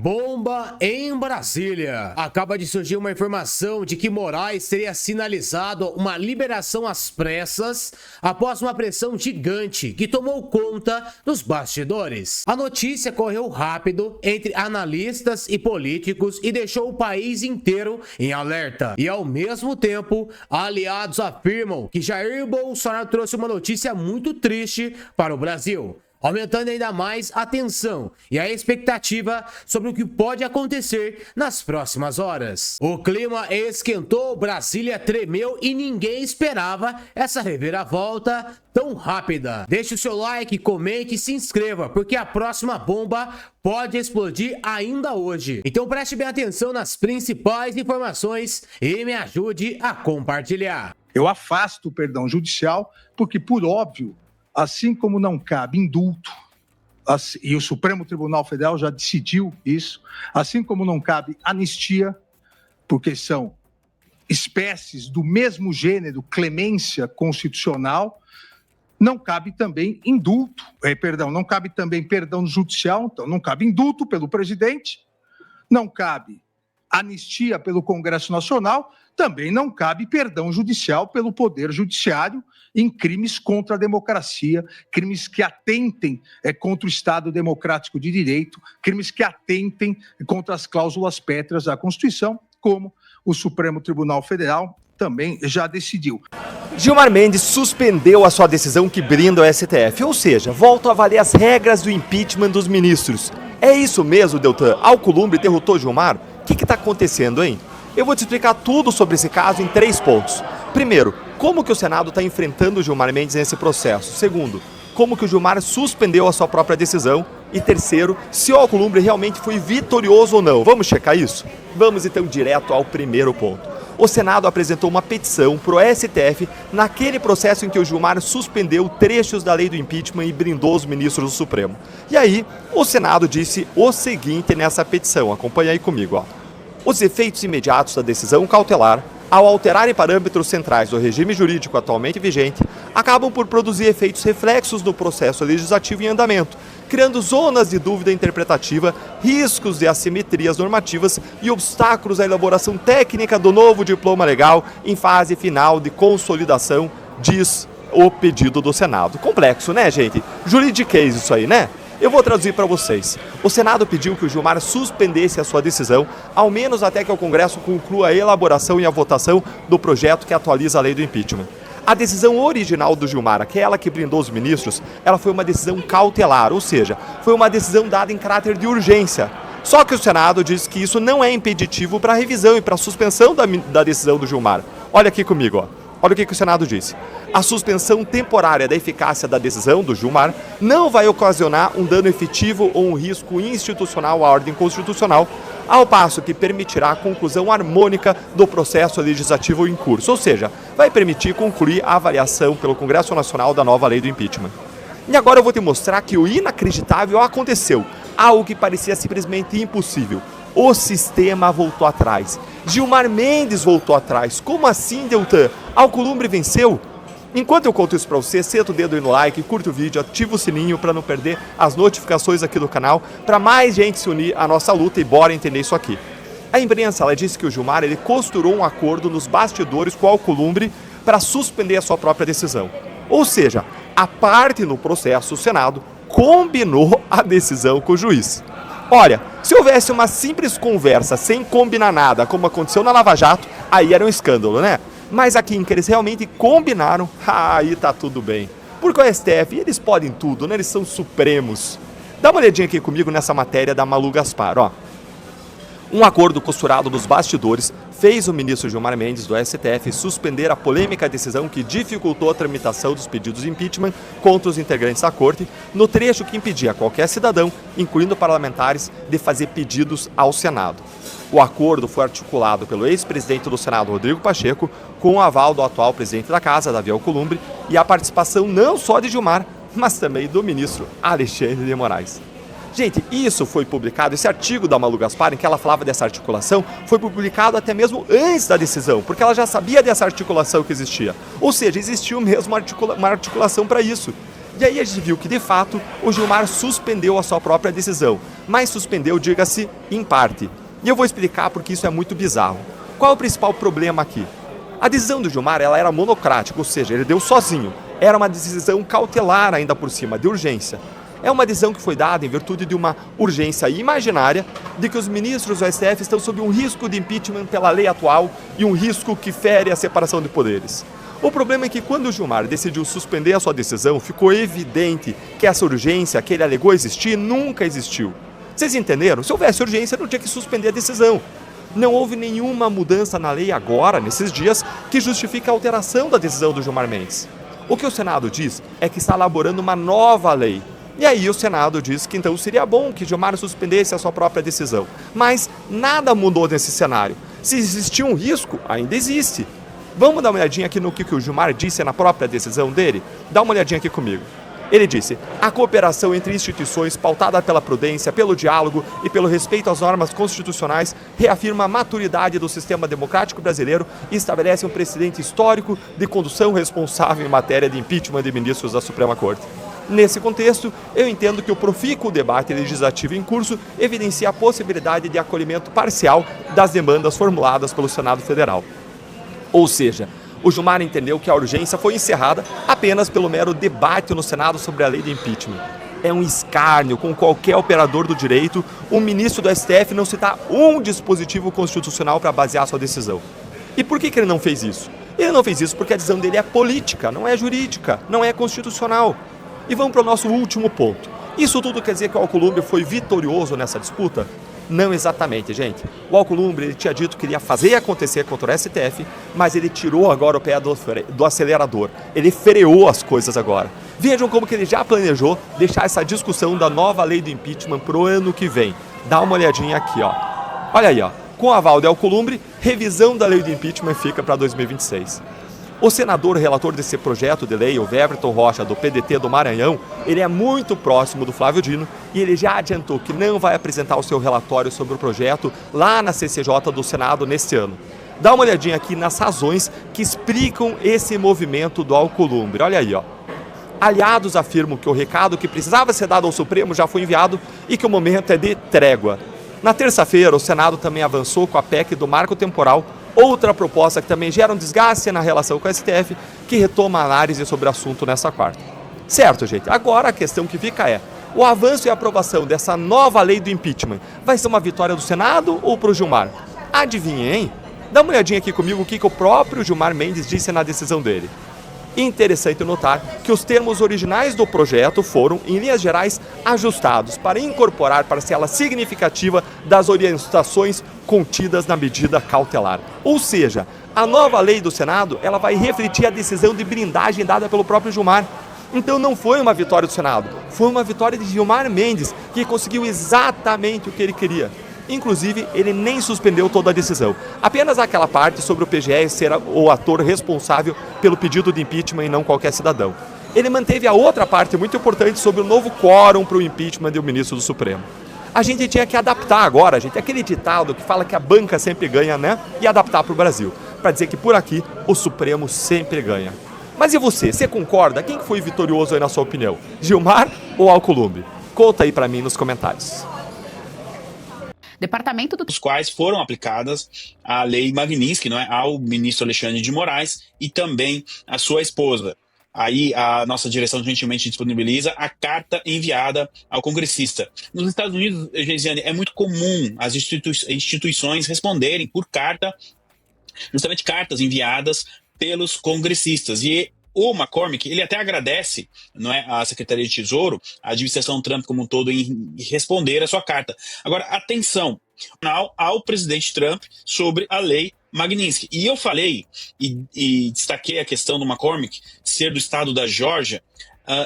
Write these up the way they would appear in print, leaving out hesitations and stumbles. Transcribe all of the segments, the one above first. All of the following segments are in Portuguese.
Bomba em Brasília. Acaba de surgir uma informação de que Moraes teria sinalizado uma liberação às pressas após uma pressão gigante que tomou conta dos bastidores. A notícia correu rápido entre analistas e políticos e deixou o país inteiro em alerta. E ao mesmo tempo, aliados afirmam que Jair Bolsonaro trouxe uma notícia muito triste para o Brasil, aumentando ainda mais a tensão e a expectativa sobre o que pode acontecer nas próximas horas. O clima esquentou, Brasília tremeu e ninguém esperava essa reviravolta tão rápida. Deixe o seu like, comente e se inscreva, porque a próxima bomba pode explodir ainda hoje. Então preste bem atenção nas principais informações e me ajude a compartilhar. Eu afasto o perdão judicial porque, por óbvio, assim como não cabe indulto, e o Supremo Tribunal Federal já decidiu isso, assim como não cabe anistia, porque são espécies do mesmo gênero, clemência constitucional, não cabe também indulto, não cabe também perdão judicial, então não cabe indulto pelo presidente, não cabe anistia pelo Congresso Nacional, também não cabe perdão judicial pelo Poder Judiciário em crimes contra a democracia, crimes que atentem contra o Estado Democrático de Direito, crimes que atentem contra as cláusulas pétreas da Constituição, como o Supremo Tribunal Federal também já decidiu. Gilmar Mendes suspendeu a sua decisão que brinda o STF, ou seja, volta a valer as regras do impeachment dos ministros. É isso mesmo, Deltan? Alcolumbre derrotou Gilmar? O que está acontecendo, hein? Eu vou te explicar tudo sobre esse caso em 3 pontos. Primeiro, como que o Senado está enfrentando o Gilmar Mendes nesse processo? Segundo, como que o Gilmar suspendeu a sua própria decisão? E terceiro, se o Alcolumbre realmente foi vitorioso ou não. Vamos checar isso? Vamos então direto ao primeiro ponto. O Senado apresentou uma petição para o STF naquele processo em que o Gilmar suspendeu trechos da lei do impeachment e brindou os ministros do Supremo. E aí, o Senado disse o seguinte nessa petição, acompanha aí comigo, ó. Os efeitos imediatos da decisão cautelar, ao alterarem parâmetros centrais do regime jurídico atualmente vigente, acabam por produzir efeitos reflexos no processo legislativo em andamento, criando zonas de dúvida interpretativa, riscos de assimetrias normativas e obstáculos à elaboração técnica do novo diploma legal em fase final de consolidação, diz o pedido do Senado. Complexo, né, gente? Juridiquês isso aí, né? Eu vou traduzir para vocês. O Senado pediu que o Gilmar suspendesse a sua decisão, ao menos até que o Congresso conclua a elaboração e a votação do projeto que atualiza a lei do impeachment. A decisão original do Gilmar, aquela que brindou os ministros, ela foi uma decisão cautelar, ou seja, foi uma decisão dada em caráter de urgência. Só que o Senado diz que isso não é impeditivo para a revisão e para a suspensão da decisão do Gilmar. Olha aqui comigo, ó. Olha o que o Senado disse. A suspensão temporária da eficácia da decisão do Gilmar não vai ocasionar um dano efetivo ou um risco institucional à ordem constitucional, ao passo que permitirá a conclusão harmônica do processo legislativo em curso, ou seja, vai permitir concluir a avaliação pelo Congresso Nacional da nova lei do impeachment. E agora eu vou te mostrar que o inacreditável aconteceu, algo que parecia simplesmente impossível. O sistema voltou atrás. Gilmar Mendes voltou atrás. Como assim, Deltan? Alcolumbre venceu? Enquanto eu conto isso pra você, senta o dedo aí no like, curte o vídeo, ativa o sininho para não perder as notificações aqui do canal, para mais gente se unir à nossa luta e bora entender isso aqui. A imprensa ela disse que o Gilmar ele costurou um acordo nos bastidores com o Alcolumbre para suspender a sua própria decisão. Ou seja, a parte no processo, o Senado, combinou a decisão com o juiz. Olha, se houvesse uma simples conversa sem combinar nada, como aconteceu na Lava Jato, aí era um escândalo, né? Mas aqui em que eles realmente combinaram, aí tá tudo bem. Porque o STF, eles podem tudo, né? Eles são supremos. Dá uma olhadinha aqui comigo nessa matéria da Malu Gaspar, ó. Um acordo costurado nos bastidores fez o ministro Gilmar Mendes do STF suspender a polêmica decisão que dificultou a tramitação dos pedidos de impeachment contra os integrantes da corte, no trecho que impedia qualquer cidadão, incluindo parlamentares, de fazer pedidos ao Senado. O acordo foi articulado pelo ex-presidente do Senado, Rodrigo Pacheco, com o aval do atual presidente da Casa, Davi Alcolumbre, e a participação não só de Gilmar, mas também do ministro Alexandre de Moraes. Gente, isso foi publicado, esse artigo da Malu Gaspar, em que ela falava dessa articulação, foi publicado até mesmo antes da decisão, porque ela já sabia dessa articulação que existia. Ou seja, existiu mesmo uma articulação para isso. E aí a gente viu que, de fato, o Gilmar suspendeu a sua própria decisão, mas suspendeu, diga-se, em parte. E eu vou explicar porque isso é muito bizarro. Qual é o principal problema aqui? A decisão do Gilmar ela era monocrática, ou seja, ele deu sozinho. Era uma decisão cautelar ainda por cima, de urgência. É uma decisão que foi dada em virtude de uma urgência imaginária de que os ministros do STF estão sob um risco de impeachment pela lei atual e um risco que fere a separação de poderes. O problema é que quando o Gilmar decidiu suspender a sua decisão, ficou evidente que essa urgência que ele alegou existir nunca existiu. Vocês entenderam? Se houvesse urgência, não tinha que suspender a decisão. Não houve nenhuma mudança na lei agora, nesses dias, que justifique a alteração da decisão do Gilmar Mendes. O que o Senado diz é que está elaborando uma nova lei. E aí o Senado diz que então seria bom que Gilmar suspendesse a sua própria decisão. Mas nada mudou nesse cenário. Se existia um risco, ainda existe. Vamos dar uma olhadinha aqui no que o Gilmar disse na própria decisão dele? Dá uma olhadinha aqui comigo. Ele disse: a cooperação entre instituições pautada pela prudência, pelo diálogo e pelo respeito às normas constitucionais reafirma a maturidade do sistema democrático brasileiro e estabelece um precedente histórico de condução responsável em matéria de impeachment de ministros da Suprema Corte. Nesse contexto, eu entendo que o profícuo debate legislativo em curso evidencia a possibilidade de acolhimento parcial das demandas formuladas pelo Senado Federal. Ou seja, o Gilmar entendeu que a urgência foi encerrada apenas pelo mero debate no Senado sobre a lei de impeachment. É um escárnio com qualquer operador do direito um ministro do STF não citar um dispositivo constitucional para basear sua decisão. E por que ele não fez isso? Ele não fez isso porque a decisão dele é política, não é jurídica, não é constitucional. E vamos para o nosso último ponto. Isso tudo quer dizer que o Alcolumbre foi vitorioso nessa disputa? Não exatamente, gente. O Alcolumbre ele tinha dito que iria fazer acontecer contra o STF, mas ele tirou agora o pé do acelerador. Ele freou as coisas agora. Vejam como que ele já planejou deixar essa discussão da nova lei do impeachment para o ano que vem. Dá uma olhadinha aqui, ó. Olha aí, ó. Com o aval de Alcolumbre, revisão da lei do impeachment fica para 2026. O senador relator desse projeto de lei, o Everton Rocha, do PDT do Maranhão, ele é muito próximo do Flávio Dino e ele já adiantou que não vai apresentar o seu relatório sobre o projeto lá na CCJ do Senado neste ano. Dá uma olhadinha aqui nas razões que explicam esse movimento do Alcolumbre. Olha aí, ó. Aliados afirmam que o recado que precisava ser dado ao Supremo já foi enviado e que o momento é de trégua. Na terça-feira, o Senado também avançou com a PEC do marco temporal, outra proposta que também gera um desgaste na relação com o STF, que retoma a análise sobre o assunto nessa quarta. Certo, gente? Agora a questão que fica é: o avanço e a aprovação dessa nova lei do impeachment vai ser uma vitória do Senado ou para o Gilmar? Adivinha, hein? Dá uma olhadinha aqui comigo o que o próprio Gilmar Mendes disse na decisão dele. Interessante notar que os termos originais do projeto foram, em linhas gerais, ajustados para incorporar parcela significativa das orientações contidas na medida cautelar. Ou seja, a nova lei do Senado ela vai refletir a decisão de blindagem dada pelo próprio Gilmar. Então não foi uma vitória do Senado, foi uma vitória de Gilmar Mendes, que conseguiu exatamente o que ele queria. Inclusive, ele nem suspendeu toda a decisão. Apenas aquela parte sobre o PGR ser o ator responsável pelo pedido de impeachment e não qualquer cidadão. Ele manteve a outra parte muito importante sobre o novo quórum para o impeachment do ministro do Supremo. A gente tinha que adaptar agora, gente, aquele ditado que fala que a banca sempre ganha, né? E adaptar para o Brasil, para dizer que por aqui o Supremo sempre ganha. Mas e você? Você concorda? Quem foi vitorioso aí na sua opinião? Gilmar ou Alcolumbre? Conta aí para mim nos comentários. Departamento do... Os quais foram aplicadas a lei Magnitsky, não é? Ao ministro Alexandre de Moraes e também a sua esposa. Aí a nossa direção gentilmente disponibiliza a carta enviada ao congressista. Nos Estados Unidos, Geisiane, é muito comum as instituições responderem por carta, justamente cartas enviadas pelos congressistas. E o McCormick, ele até agradece, não é, à Secretaria de Tesouro, à administração Trump como um todo, em responder a sua carta. Agora, atenção ao presidente Trump sobre a lei Magnitsky. E eu falei e destaquei a questão do McCormick ser do estado da Geórgia.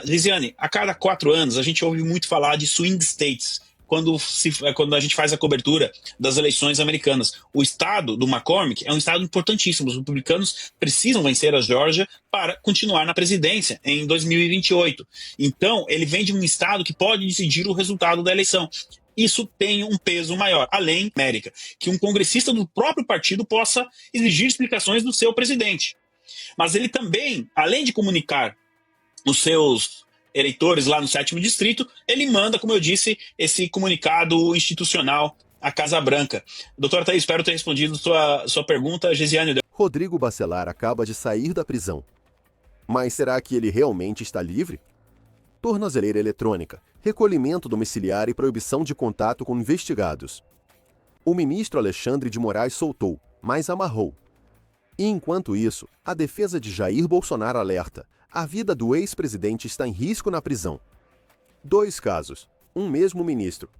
Lisiane, a cada 4 anos a gente ouve muito falar de swing states, quando a gente faz a cobertura das eleições americanas. O estado do McCormick é um estado importantíssimo. Os republicanos precisam vencer a Geórgia para continuar na presidência em 2028. Então, ele vem de um estado que pode decidir o resultado da eleição. Isso tem um peso maior, além da América, que um congressista do próprio partido possa exigir explicações do seu presidente. Mas ele também, além de comunicar os seus eleitores lá no 7º Distrito, ele manda, como eu disse, esse comunicado institucional à Casa Branca. Doutora Thaís, espero ter respondido sua pergunta. Gesiane. Rodrigo Bacelar acaba de sair da prisão. Mas será que ele realmente está livre? Tornozeleira eletrônica, recolhimento domiciliar e proibição de contato com investigados. O ministro Alexandre de Moraes soltou, mas amarrou. E enquanto isso, a defesa de Jair Bolsonaro alerta: a vida do ex-presidente está em risco na prisão. 2 casos, um mesmo ministro.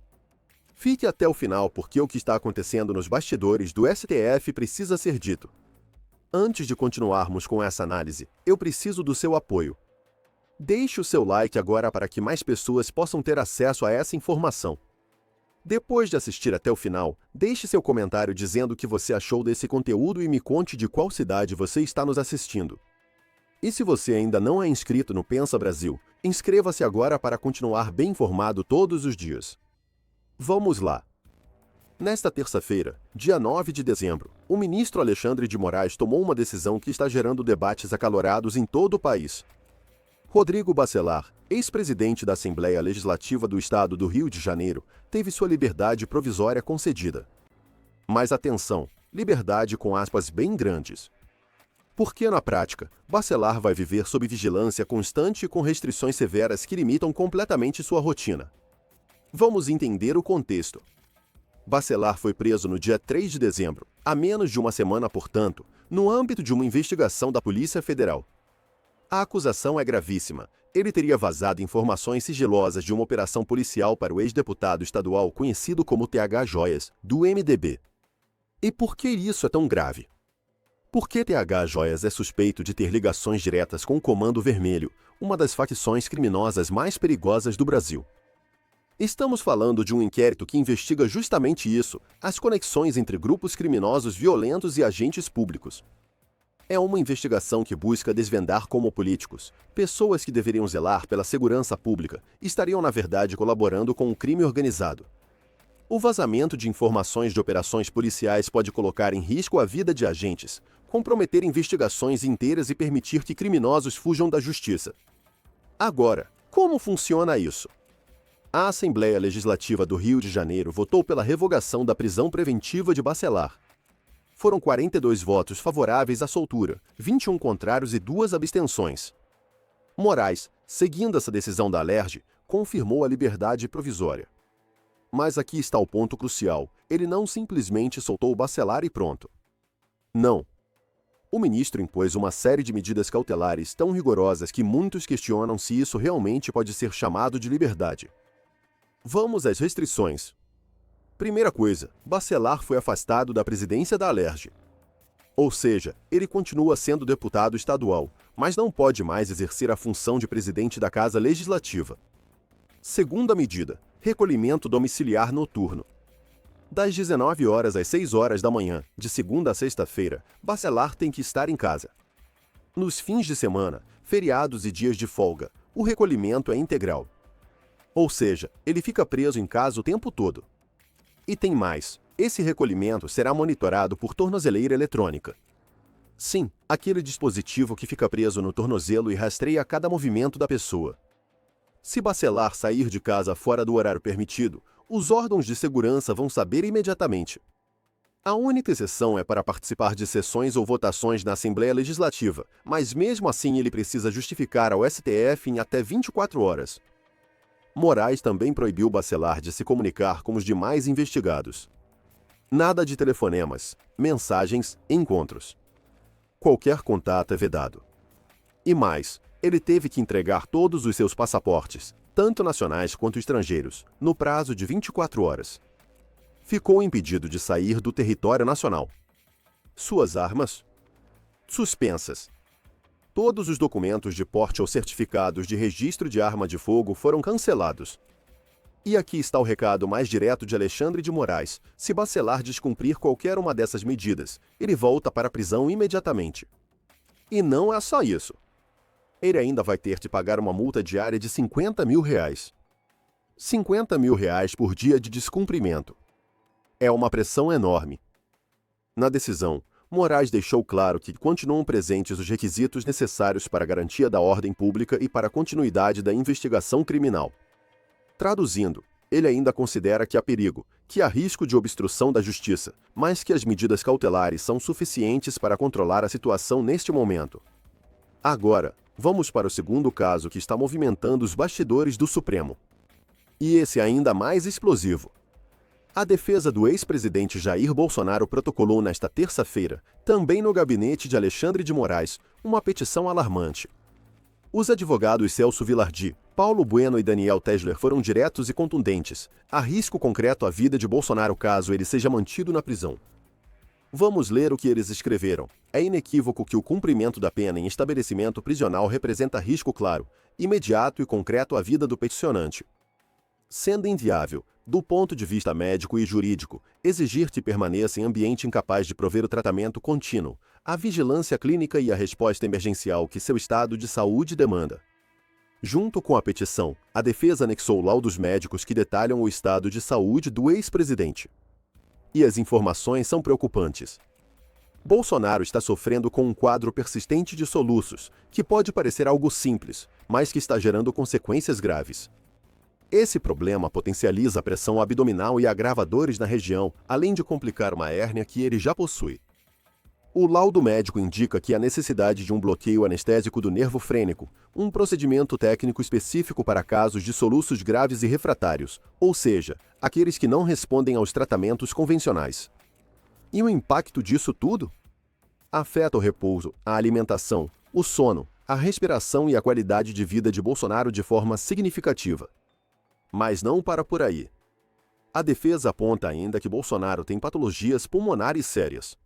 Fique até o final porque o que está acontecendo nos bastidores do STF precisa ser dito. Antes de continuarmos com essa análise, eu preciso do seu apoio. Deixe o seu like agora para que mais pessoas possam ter acesso a essa informação. Depois de assistir até o final, deixe seu comentário dizendo o que você achou desse conteúdo e me conte de qual cidade você está nos assistindo. E se você ainda não é inscrito no Pensa Brasil, inscreva-se agora para continuar bem informado todos os dias. Vamos lá! Nesta terça-feira, dia 9 de dezembro, o ministro Alexandre de Moraes tomou uma decisão que está gerando debates acalorados em todo o país. Rodrigo Bacelar, ex-presidente da Assembleia Legislativa do Estado do Rio de Janeiro, teve sua liberdade provisória concedida. Mas atenção, liberdade com aspas bem grandes. Porque, na prática, Bacelar vai viver sob vigilância constante e com restrições severas que limitam completamente sua rotina. Vamos entender o contexto. Bacelar foi preso no dia 3 de dezembro, há menos de uma semana, portanto, no âmbito de uma investigação da Polícia Federal. A acusação é gravíssima. Ele teria vazado informações sigilosas de uma operação policial para o ex-deputado estadual conhecido como TH Joias, do MDB. E por que isso é tão grave? Porque TH Joias é suspeito de ter ligações diretas com o Comando Vermelho, uma das facções criminosas mais perigosas do Brasil. Estamos falando de um inquérito que investiga justamente isso, as conexões entre grupos criminosos violentos e agentes públicos. É uma investigação que busca desvendar como políticos, pessoas que deveriam zelar pela segurança pública, estariam na verdade colaborando com o crime organizado. O vazamento de informações de operações policiais pode colocar em risco a vida de agentes, comprometer investigações inteiras e permitir que criminosos fujam da justiça. Agora, como funciona isso? A Assembleia Legislativa do Rio de Janeiro votou pela revogação da prisão preventiva de Bacelar. Foram 42 votos favoráveis à soltura, 21 contrários e 2 abstenções. Moraes, seguindo essa decisão da Alerj, confirmou a liberdade provisória. Mas aqui está o ponto crucial: ele não simplesmente soltou Bacelar e pronto. Não. O ministro impôs uma série de medidas cautelares tão rigorosas que muitos questionam se isso realmente pode ser chamado de liberdade. Vamos às restrições. Primeira coisa, Bacelar foi afastado da presidência da Alerj. Ou seja, ele continua sendo deputado estadual, mas não pode mais exercer a função de presidente da Casa Legislativa. Segunda medida, recolhimento domiciliar noturno. Das 19 horas às 6 horas da manhã, de segunda a sexta-feira, Bacelar tem que estar em casa. Nos fins de semana, feriados e dias de folga, o recolhimento é integral. Ou seja, ele fica preso em casa o tempo todo. E tem mais, esse recolhimento será monitorado por tornozeleira eletrônica. Sim, aquele dispositivo que fica preso no tornozelo e rastreia cada movimento da pessoa. Se Bacelar sair de casa fora do horário permitido, os órgãos de segurança vão saber imediatamente. A única exceção é para participar de sessões ou votações na Assembleia Legislativa, mas mesmo assim ele precisa justificar ao STF em até 24 horas. Moraes também proibiu Bacelar de se comunicar com os demais investigados. Nada de telefonemas, mensagens, encontros. Qualquer contato é vedado. E mais, ele teve que entregar todos os seus passaportes, tanto nacionais quanto estrangeiros, no prazo de 24 horas. Ficou impedido de sair do território nacional. Suas armas? Suspensas. Todos os documentos de porte ou certificados de registro de arma de fogo foram cancelados. E aqui está o recado mais direto de Alexandre de Moraes: se Bacelar descumprir qualquer uma dessas medidas, ele volta para a prisão imediatamente. E não é só isso. Ele ainda vai ter de pagar uma multa diária de R$50 mil. R$50 mil por dia de descumprimento. É uma pressão enorme. Na decisão, Moraes deixou claro que continuam presentes os requisitos necessários para a garantia da ordem pública e para a continuidade da investigação criminal. Traduzindo, ele ainda considera que há perigo, que há risco de obstrução da justiça, mas que as medidas cautelares são suficientes para controlar a situação neste momento. Agora, vamos para o segundo caso que está movimentando os bastidores do Supremo. E esse é ainda mais explosivo. A defesa do ex-presidente Jair Bolsonaro protocolou nesta terça-feira, também no gabinete de Alexandre de Moraes, uma petição alarmante. Os advogados Celso Vilardi, Paulo Bueno e Daniel Tesler foram diretos e contundentes. Há risco concreto à vida de Bolsonaro caso ele seja mantido na prisão. Vamos ler o que eles escreveram. É inequívoco que o cumprimento da pena em estabelecimento prisional representa risco claro, imediato e concreto à vida do peticionante. Sendo inviável, do ponto de vista médico e jurídico, exigir que permaneça em ambiente incapaz de prover o tratamento contínuo, a vigilância clínica e a resposta emergencial que seu estado de saúde demanda. Junto com a petição, a defesa anexou laudos médicos que detalham o estado de saúde do ex-presidente. E as informações são preocupantes. Bolsonaro está sofrendo com um quadro persistente de soluços, que pode parecer algo simples, mas que está gerando consequências graves. Esse problema potencializa a pressão abdominal e agrava dores na região, além de complicar uma hérnia que ele já possui. O laudo médico indica que há necessidade de um bloqueio anestésico do nervo frênico, um procedimento técnico específico para casos de soluços graves e refratários, ou seja, aqueles que não respondem aos tratamentos convencionais. E o impacto disso tudo? Afeta o repouso, a alimentação, o sono, a respiração e a qualidade de vida de Bolsonaro de forma significativa. Mas não para por aí. A defesa aponta ainda que Bolsonaro tem patologias pulmonares sérias.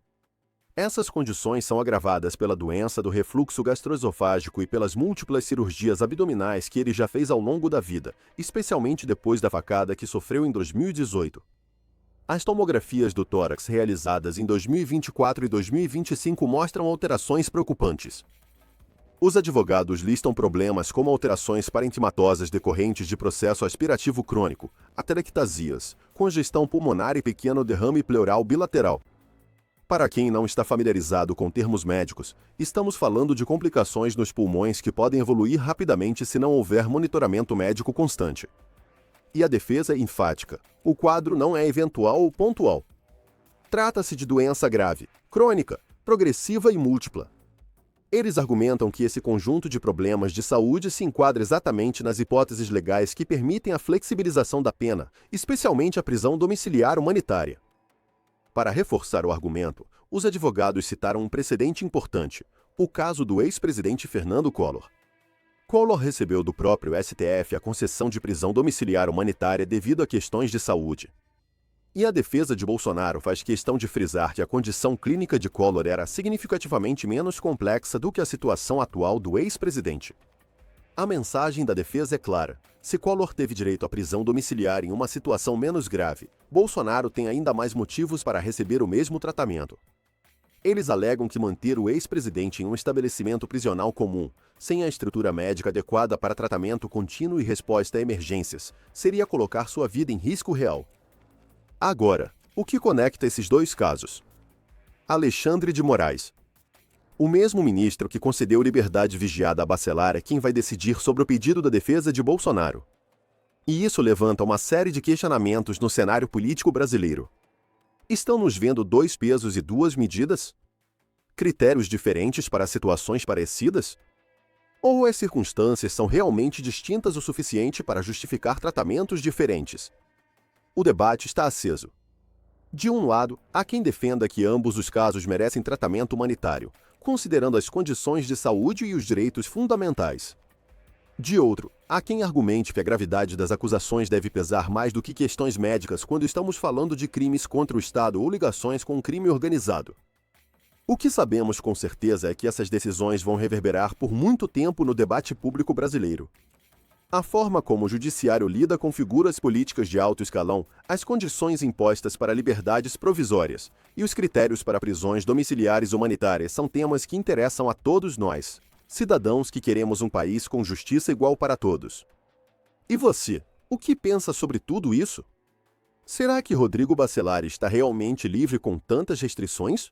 Essas condições são agravadas pela doença do refluxo gastroesofágico e pelas múltiplas cirurgias abdominais que ele já fez ao longo da vida, especialmente depois da facada que sofreu em 2018. As tomografias do tórax realizadas em 2024 e 2025 mostram alterações preocupantes. Os advogados listam problemas como alterações parenquimatosas decorrentes de processo aspirativo crônico, atelectasias, congestão pulmonar e pequeno derrame pleural bilateral. Para quem não está familiarizado com termos médicos, estamos falando de complicações nos pulmões que podem evoluir rapidamente se não houver monitoramento médico constante. E a defesa é enfática: o quadro não é eventual ou pontual. Trata-se de doença grave, crônica, progressiva e múltipla. Eles argumentam que esse conjunto de problemas de saúde se enquadra exatamente nas hipóteses legais que permitem a flexibilização da pena, especialmente a prisão domiciliar humanitária. Para reforçar o argumento, os advogados citaram um precedente importante, o caso do ex-presidente Fernando Collor. Collor recebeu do próprio STF a concessão de prisão domiciliar humanitária devido a questões de saúde. E a defesa de Bolsonaro faz questão de frisar que a condição clínica de Collor era significativamente menos complexa do que a situação atual do ex-presidente. A mensagem da defesa é clara: se Collor teve direito à prisão domiciliar em uma situação menos grave, Bolsonaro tem ainda mais motivos para receber o mesmo tratamento. Eles alegam que manter o ex-presidente em um estabelecimento prisional comum, sem a estrutura médica adequada para tratamento contínuo e resposta a emergências, seria colocar sua vida em risco real. Agora, o que conecta esses dois casos? Alexandre de Moraes. O mesmo ministro que concedeu liberdade vigiada a Bacelar é quem vai decidir sobre o pedido da defesa de Bolsonaro. E isso levanta uma série de questionamentos no cenário político brasileiro. Estão nos vendo dois pesos e duas medidas? Critérios diferentes para situações parecidas? Ou as circunstâncias são realmente distintas o suficiente para justificar tratamentos diferentes? O debate está aceso. De um lado, há quem defenda que ambos os casos merecem tratamento humanitário, considerando as condições de saúde e os direitos fundamentais. De outro, há quem argumente que a gravidade das acusações deve pesar mais do que questões médicas quando estamos falando de crimes contra o Estado ou ligações com o crime organizado. O que sabemos com certeza é que essas decisões vão reverberar por muito tempo no debate público brasileiro. A forma como o judiciário lida com figuras políticas de alto escalão, as condições impostas para liberdades provisórias e os critérios para prisões domiciliares humanitárias são temas que interessam a todos nós, cidadãos que queremos um país com justiça igual para todos. E você, o que pensa sobre tudo isso? Será que Rodrigo Bacelar está realmente livre com tantas restrições?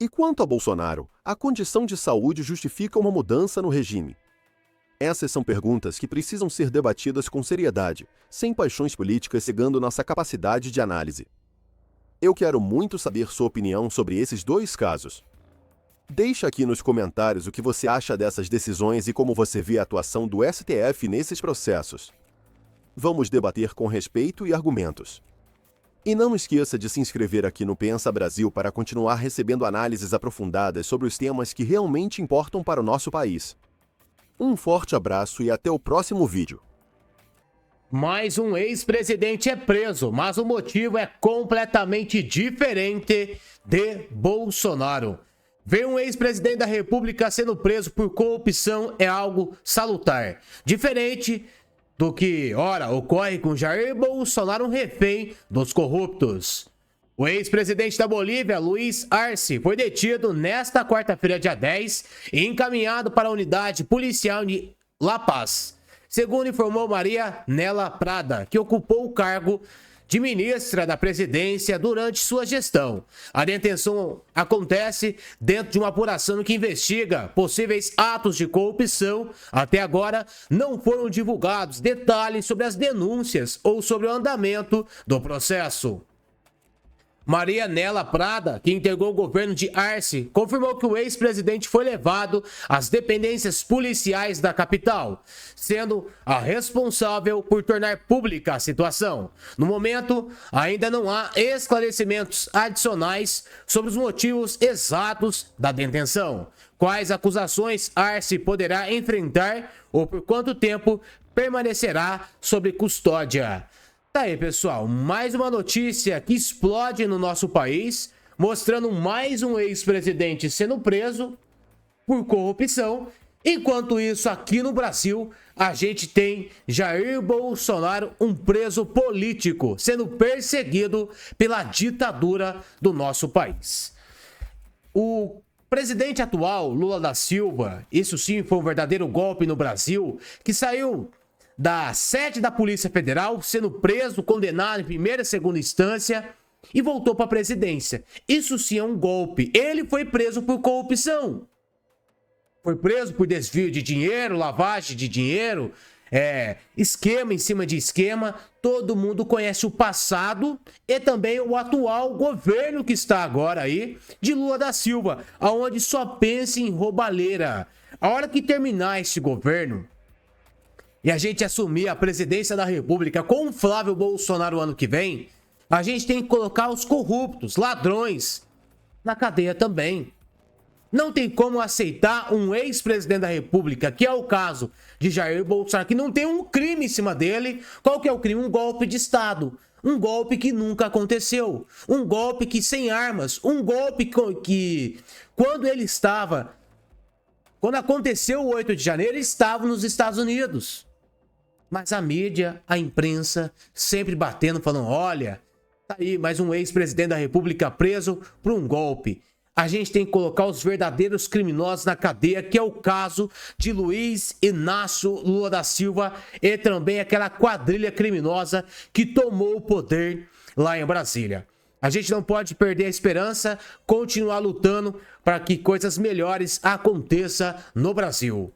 E quanto a Bolsonaro, a condição de saúde justifica uma mudança no regime? Essas são perguntas que precisam ser debatidas com seriedade, sem paixões políticas cegando nossa capacidade de análise. Eu quero muito saber sua opinião sobre esses dois casos. Deixe aqui nos comentários o que você acha dessas decisões e como você vê a atuação do STF nesses processos. Vamos debater com respeito e argumentos. E não esqueça de se inscrever aqui no Pensa Brasil para continuar recebendo análises aprofundadas sobre os temas que realmente importam para o nosso país. Um forte abraço e até o próximo vídeo. Mais um ex-presidente é preso, mas o motivo é completamente diferente de Bolsonaro. Ver um ex-presidente da República sendo preso por corrupção é algo salutar. Diferente do que, ora, ocorre com Jair Bolsonaro, um refém dos corruptos. O ex-presidente da Bolívia, Luiz Arce, foi detido nesta quarta-feira, dia 10, e encaminhado para a unidade policial de La Paz. Segundo informou Maria Nela Prada, que ocupou o cargo de ministra da presidência durante sua gestão. A detenção acontece dentro de uma apuração que investiga possíveis atos de corrupção. Até agora, não foram divulgados detalhes sobre as denúncias ou sobre o andamento do processo. Maria Nela Prada, que integrou o governo de Arce, confirmou que o ex-presidente foi levado às dependências policiais da capital, sendo a responsável por tornar pública a situação. No momento, ainda não há esclarecimentos adicionais sobre os motivos exatos da detenção, quais acusações Arce poderá enfrentar ou por quanto tempo permanecerá sob custódia. Tá aí, pessoal, mais uma notícia que explode no nosso país, mostrando mais um ex-presidente sendo preso por corrupção. Enquanto isso, aqui no Brasil, a gente tem Jair Bolsonaro, um preso político, sendo perseguido pela ditadura do nosso país. O presidente atual, Lula da Silva, isso sim foi um verdadeiro golpe no Brasil, que saiu da sede da Polícia Federal, sendo preso, condenado em primeira e segunda instância e voltou para a presidência. Isso sim é um golpe. Ele foi preso por corrupção. Foi preso por desvio de dinheiro, lavagem de dinheiro, esquema em cima de esquema. Todo mundo conhece o passado e também o atual governo que está agora aí, de Lula da Silva, aonde só pensa em roubalheira. A hora que terminar esse governo e a gente assumir a presidência da República com o Flávio Bolsonaro ano que vem, a gente tem que colocar os corruptos, ladrões, na cadeia também. Não tem como aceitar um ex-presidente da República, que é o caso de Jair Bolsonaro, que não tem um crime em cima dele. Qual que é o crime? Um golpe de Estado. Um golpe que nunca aconteceu. Um golpe que sem armas. Um golpe que quando aconteceu o 8 de janeiro, ele estava nos Estados Unidos. Mas a mídia, a imprensa, sempre batendo, falando, olha, tá aí mais um ex-presidente da República preso por um golpe. A gente tem que colocar os verdadeiros criminosos na cadeia, que é o caso de Luiz Inácio Lula da Silva e também aquela quadrilha criminosa que tomou o poder lá em Brasília. A gente não pode perder a esperança, continuar lutando para que coisas melhores aconteçam no Brasil.